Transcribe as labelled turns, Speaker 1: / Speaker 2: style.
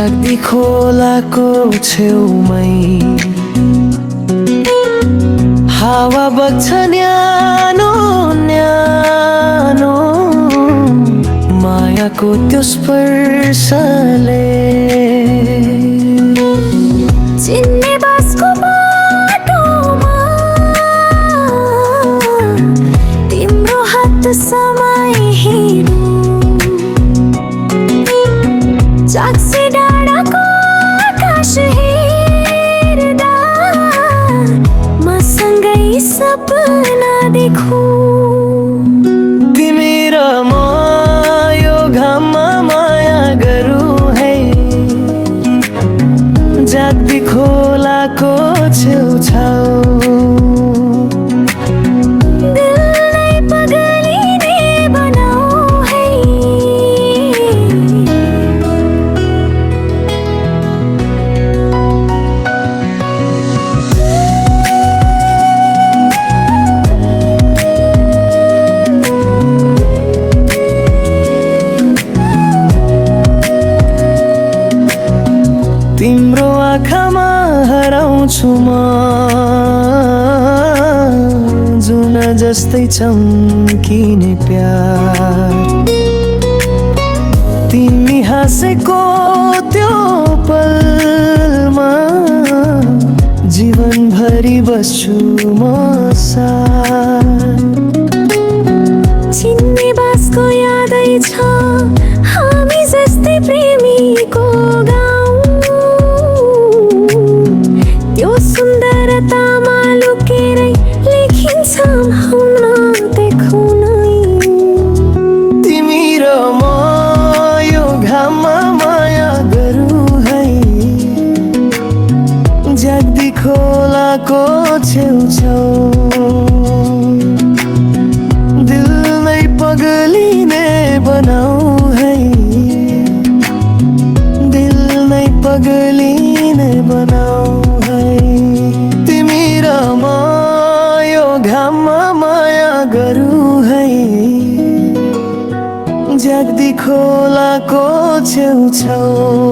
Speaker 1: जाग्दी खोलाको छेउमै हावा बग्छ न्यानो न्यानो, मायाको त्यो स्पर्शले
Speaker 2: चिन्ने बासको बाटोमा तिम्रो हात समाइहिँडु, जाग्से डाँडाको आकाश हेर्दा मसँगै सपना देखु।
Speaker 1: तिमी र म यो घाममा माया गरौँ है, जाग्दी खोलाको छेउछाउ।
Speaker 2: दिललाई पगलिने बनाऊ है,
Speaker 1: तिम्रो आँखामा हराउँछु म जुन जस्तै चम्किने प्यार। तिमी हाँसेको त्यो पलमा जीवनभरि बस्छु म साथ।
Speaker 2: चिन्ने बासको यादै छ हामी जस्तै प्रेमीको गाउँ, त्यो सुन्दरतामा लुकेरै लेखिन्छौँ हाम्रो देखौ नै।
Speaker 1: तिमी र म यो घाममा माया गरौँ है, जाग्दी खोलाको छेउछाउ। दिल नै पगलिने बनाऊ है, दिल नै पगलिने बनाऊ है। तिमी र म यो घाममा माया गरौँ है, जाग्दी खोलाको छेउछाउ।